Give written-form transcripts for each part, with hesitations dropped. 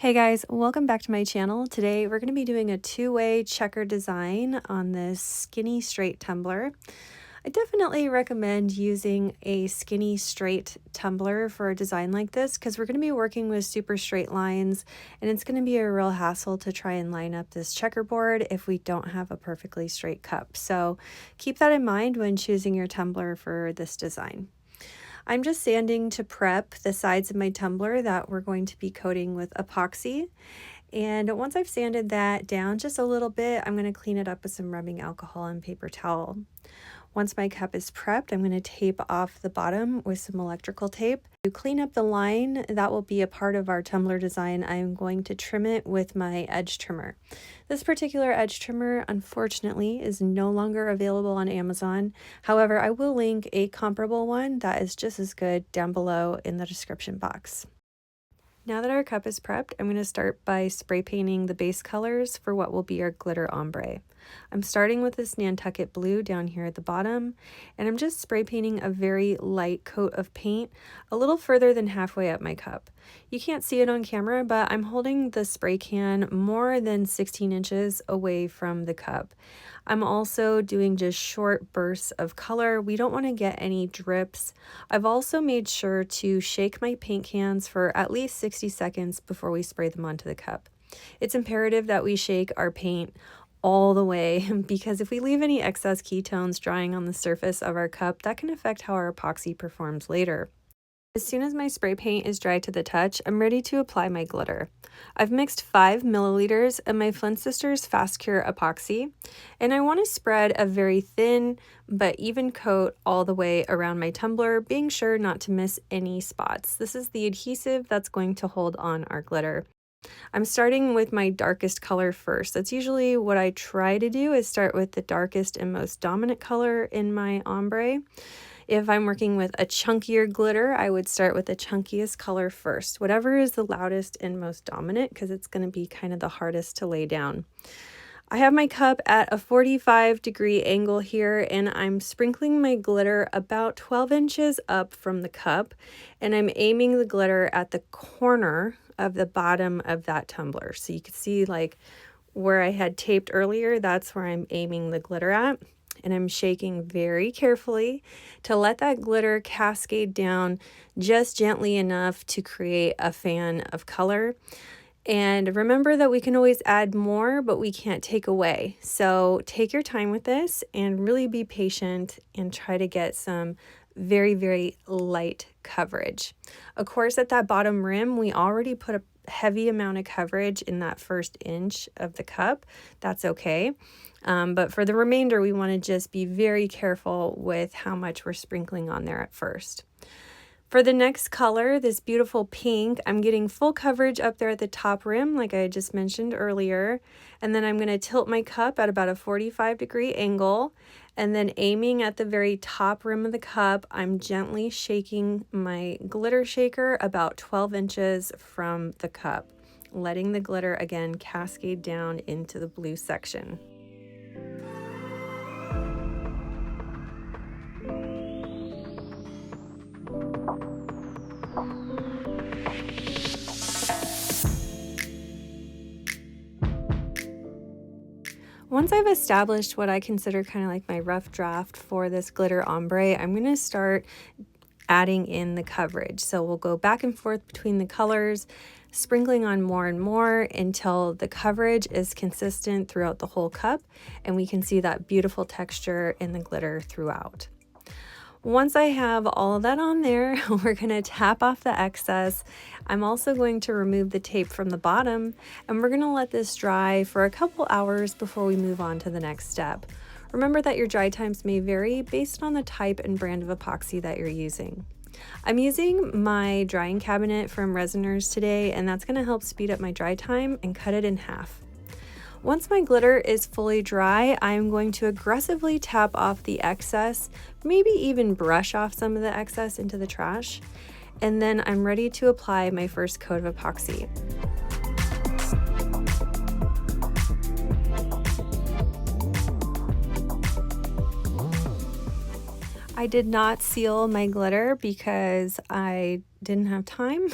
Hey guys, welcome back to my channel. Today we're going to be doing a two-way checker design on this skinny straight tumbler. I definitely recommend using a skinny straight tumbler for a design like this because we're going to be working with super straight lines and it's going to be a real hassle to try and line up this checkerboard if we don't have a perfectly straight cup. So keep that in mind when choosing your tumbler for this design. I'm just sanding to prep the sides of my tumbler that we're going to be coating with epoxy. And once I've sanded that down just a little bit, I'm going to clean it up with some rubbing alcohol and paper towel. Once my cup is prepped, I'm going to tape off the bottom with some electrical tape. To clean up the line that will be a part of our tumbler design, I'm going to trim it with my edge trimmer. This particular edge trimmer, unfortunately, is no longer available on Amazon. However, I will link a comparable one that is just as good down below in the description box. Now that our cup is prepped, I'm going to start by spray painting the base colors for what will be our glitter ombre. I'm starting with this Nantucket blue down here at the bottom, and I'm just spray painting a very light coat of paint a little further than halfway up my cup. You can't see it on camera, but I'm holding the spray can more than 16 inches away from the cup. I'm also doing just short bursts of color. We don't want to get any drips. I've also made sure to shake my paint cans for at least 60 seconds before we spray them onto the cup. It's imperative that we shake our paint all the way because if we leave any excess ketones drying on the surface of our cup, that can affect how our epoxy performs later. As soon as my spray paint is dry to the touch, I'm ready to apply my glitter. I've mixed 5 milliliters of my Flynn Sisters Fast Cure epoxy, and I want to spread a very thin but even coat all the way around my tumbler, being sure not to miss any spots. This is the adhesive that's going to hold on our glitter. I'm starting with my darkest color first. That's usually what I try to do, is start with the darkest and most dominant color in my ombre. If I'm working with a chunkier glitter, I would start with the chunkiest color first, whatever is the loudest and most dominant, because it's going to be kind of the hardest to lay down. I have my cup at a 45-degree angle here, and I'm sprinkling my glitter about 12 inches up from the cup, and I'm aiming the glitter at the corner of the bottom of that tumbler. So you can see like where I had taped earlier, that's where I'm aiming the glitter at. And I'm shaking very carefully to let that glitter cascade down just gently enough to create a fan of color. And remember that we can always add more, but we can't take away. So take your time with this and really be patient and try to get some very, very light coverage. Of course, at that bottom rim, we already put a heavy amount of coverage in that first inch of the cup. That's okay. But for the remainder, we want to just be very careful with how much we're sprinkling on there at first. For the next color, this beautiful pink, I'm getting full coverage up there at the top rim, like I just mentioned earlier. And then I'm going to tilt my cup at about a 45-degree angle. And then aiming at the very top rim of the cup, I'm gently shaking my glitter shaker about 12 inches from the cup, letting the glitter again cascade down into the blue section. Once I've established what I consider kind of like my rough draft for this glitter ombre, I'm going to start adding in the coverage. So we'll go back and forth between the colors, sprinkling on more and more until the coverage is consistent throughout the whole cup, and we can see that beautiful texture in the glitter throughout. Once I have all of that on there, we're going to tap off the excess. I'm also going to remove the tape from the bottom, and we're going to let this dry for a couple hours before we move on to the next step. Remember that your dry times may vary based on the type and brand of epoxy that you're using. I'm using my drying cabinet from RESINERS today, and that's going to help speed up my dry time and cut it in half. Once my glitter is fully dry, I'm going to aggressively tap off the excess, maybe even brush off some of the excess into the trash, and then I'm ready to apply my first coat of epoxy. I did not seal my glitter because I didn't have time.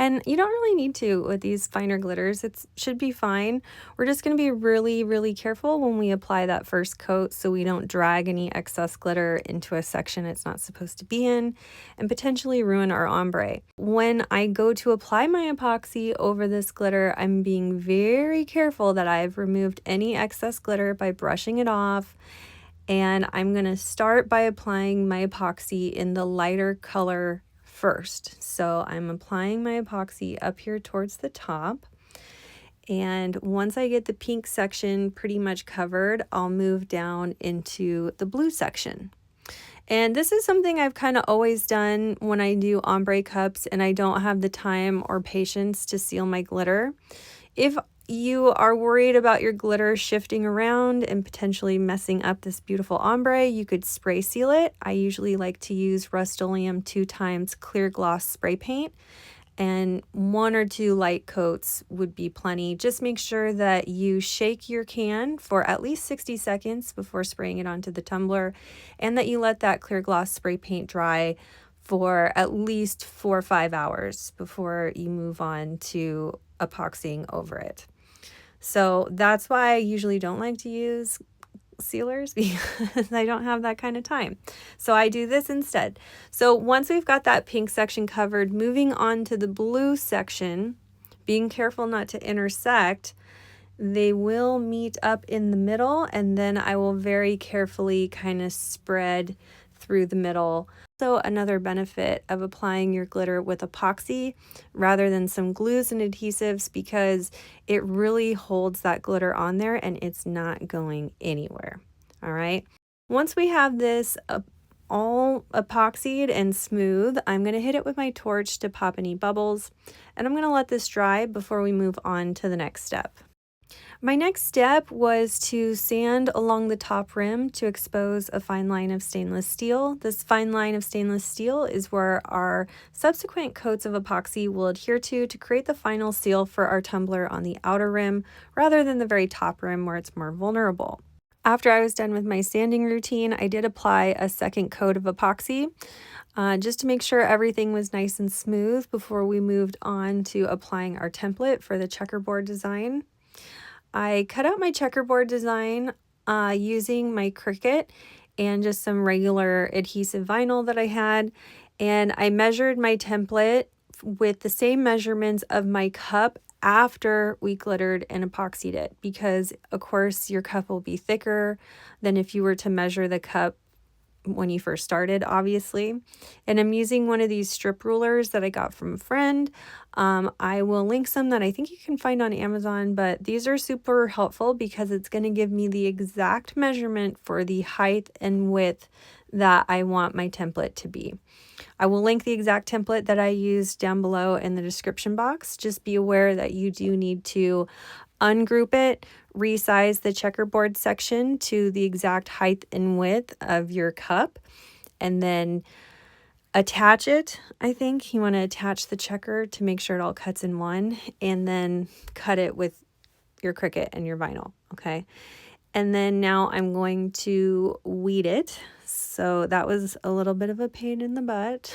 And you don't really need to with these finer glitters. It should be fine. We're just going to be really, really careful when we apply that first coat so we don't drag any excess glitter into a section it's not supposed to be in and potentially ruin our ombre. When I go to apply my epoxy over this glitter, I'm being very careful that I've removed any excess glitter by brushing it off. And I'm going to start by applying my epoxy in the lighter color first. So I'm applying my epoxy up here towards the top. And once I get the pink section pretty much covered, I'll move down into the blue section. And this is something I've kind of always done when I do ombre cups and I don't have the time or patience to seal my glitter. If you are worried about your glitter shifting around and potentially messing up this beautiful ombre, you could spray seal it. I usually like to use Rust-Oleum 2x clear gloss spray paint, and 1 or 2 light coats would be plenty. Just make sure that you shake your can for at least 60 seconds before spraying it onto the tumbler, and that you let that clear gloss spray paint dry for at least 4 or 5 hours before you move on to epoxying over it. So that's why I usually don't like to use sealers, because I don't have that kind of time. So I do this instead. So once we've got that pink section covered, moving on to the blue section, being careful not to intersect, they will meet up in the middle, and then I will very carefully kind of spread through the middle. So another benefit of applying your glitter with epoxy rather than some glues and adhesives, because it really holds that glitter on there and it's not going anywhere. All right. Once we have this all epoxied and smooth, I'm going to hit it with my torch to pop any bubbles, and I'm going to let this dry before we move on to the next step. My next step was to sand along the top rim to expose a fine line of stainless steel. This fine line of stainless steel is where our subsequent coats of epoxy will adhere to create the final seal for our tumbler on the outer rim, rather than the very top rim where it's more vulnerable. After I was done with my sanding routine, I did apply a second coat of epoxy just to make sure everything was nice and smooth before we moved on to applying our template for the checkerboard design. I cut out my checkerboard design using my Cricut and just some regular adhesive vinyl that I had, and I measured my template with the same measurements of my cup after we glittered and epoxied it, because of course your cup will be thicker than if you were to measure the cup when you first started, obviously. And I'm using one of these strip rulers that I got from a friend. I will link some that I think you can find on Amazon, but these are super helpful because it's going to give me the exact measurement for the height and width that I want my template to be. I will link the exact template that I used down below in the description box. Just be aware that you do need to ungroup it, resize the checkerboard section to the exact height and width of your cup, and then attach it. I think you want to attach the checker to make sure it all cuts in one, and then cut it with your Cricut and your vinyl. Okay. And then now I'm going to weed it. So that was a little bit of a pain in the butt.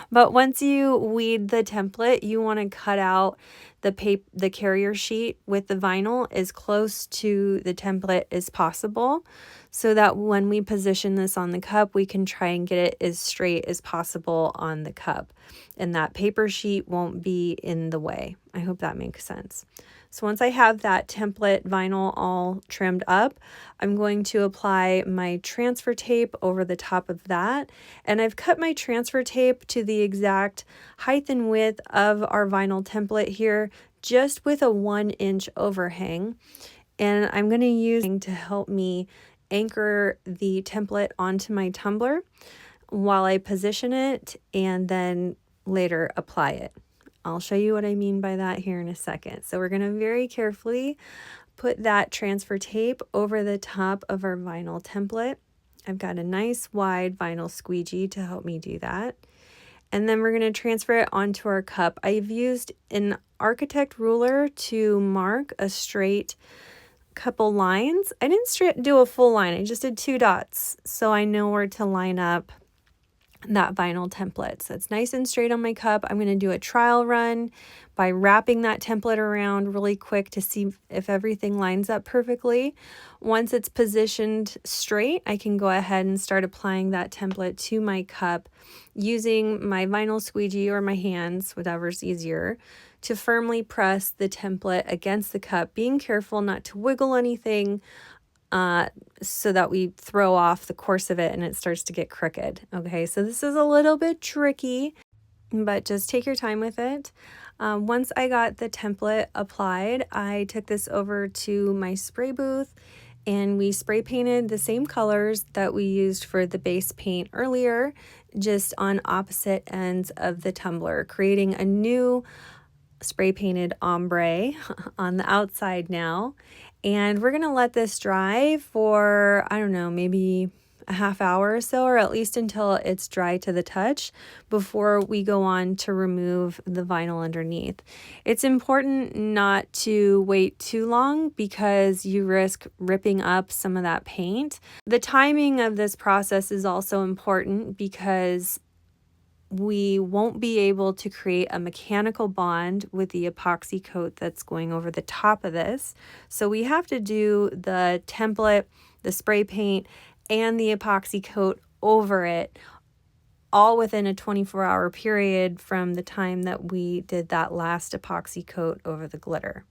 But once you weed the template, you want to cut out the carrier sheet with the vinyl as close to the template as possible, so that when we position this on the cup, we can try and get it as straight as possible on the cup, and that paper sheet won't be in the way. I hope that makes sense. So once I have that template vinyl all trimmed up, I'm going to apply my transfer tape over the top of that. And I've cut my transfer tape to the exact height and width of our vinyl template here, just with a 1-inch overhang. And I'm going to use it to help me anchor the template onto my tumbler while I position it and then later apply it. I'll show you what I mean by that here in a second. So we're going to very carefully put that transfer tape over the top of our vinyl template. I've got a nice wide vinyl squeegee to help me do that. And then we're going to transfer it onto our cup. I've used an architect ruler to mark a straight couple lines. I didn't do a full line. I just did 2 dots so I know where to line up that vinyl template. So it's nice and straight on my cup. I'm going to do a trial run by wrapping that template around really quick to see if everything lines up perfectly. Once it's positioned straight, I can go ahead and start applying that template to my cup using my vinyl squeegee or my hands, whatever's easier, to firmly press the template against the cup, being careful not to wiggle anything so that we throw off the course of it and it starts to get crooked. Okay, so this is a little bit tricky, but just take your time with it. Once I got the template applied, I took this over to my spray booth and we spray painted the same colors that we used for the base paint earlier, just on opposite ends of the tumbler, creating a new spray painted ombre on the outside now. And we're going to let this dry for, I don't know, maybe a half hour or so, or at least until it's dry to the touch before we go on to remove the vinyl underneath. It's important not to wait too long because you risk ripping up some of that paint. The timing of this process is also important because we won't be able to create a mechanical bond with the epoxy coat that's going over the top of this. So we have to do the template, the spray paint, and the epoxy coat over it all within a 24-hour period from the time that we did that last epoxy coat over the glitter.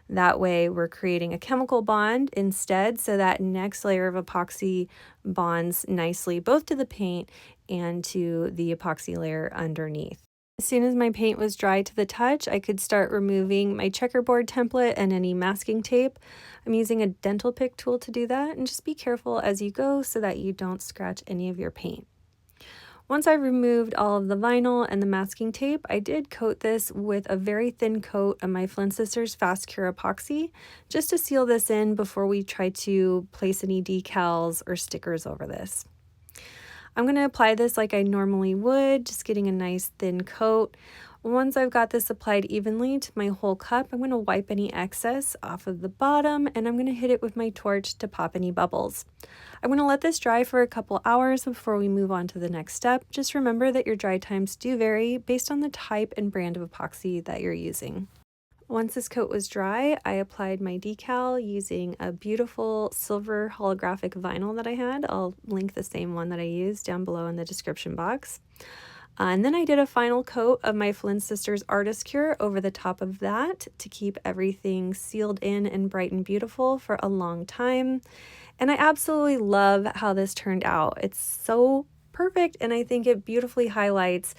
That way we're creating a chemical bond instead, so that next layer of epoxy bonds nicely both to the paint and to the epoxy layer underneath. As soon as my paint was dry to the touch, I could start removing my checkerboard template and any masking tape. I'm using a dental pick tool to do that, and just be careful as you go so that you don't scratch any of your paint. Once I removed all of the vinyl and the masking tape, I did coat this with a very thin coat of my Flynn Sisters Fast Cure Epoxy, just to seal this in before we try to place any decals or stickers over this. I'm going to apply this like I normally would, just getting a nice thin coat. Once I've got this applied evenly to my whole cup, I'm going to wipe any excess off of the bottom and I'm going to hit it with my torch to pop any bubbles. I'm going to let this dry for a couple hours before we move on to the next step. Just remember that your dry times do vary based on the type and brand of epoxy that you're using. Once this coat was dry, I applied my decal using a beautiful silver holographic vinyl that I had. I'll link the same one that I used down below in the description box. And then I did a final coat of my Flynn Sisters Artist Cure over the top of that to keep everything sealed in and bright and beautiful for a long time. And I absolutely love how this turned out. It's so perfect, and I think it beautifully highlights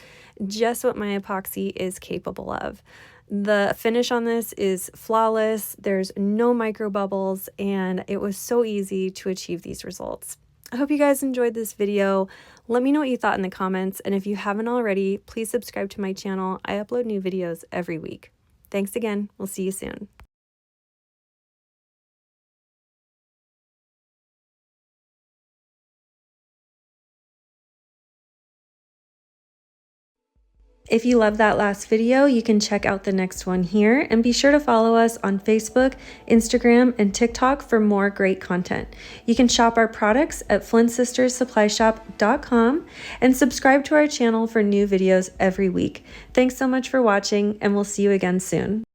just what my epoxy is capable of. The finish on this is flawless. There's no micro bubbles, and it was so easy to achieve these results. I hope you guys enjoyed this video. Let me know what you thought in the comments, and if you haven't already, please subscribe to my channel. I upload new videos every week. Thanks again. We'll see you soon. If you loved that last video, you can check out the next one here, and be sure to follow us on Facebook, Instagram, and TikTok for more great content. You can shop our products at FlynnSistersSupplyShop.com and subscribe to our channel for new videos every week. Thanks so much for watching, and we'll see you again soon.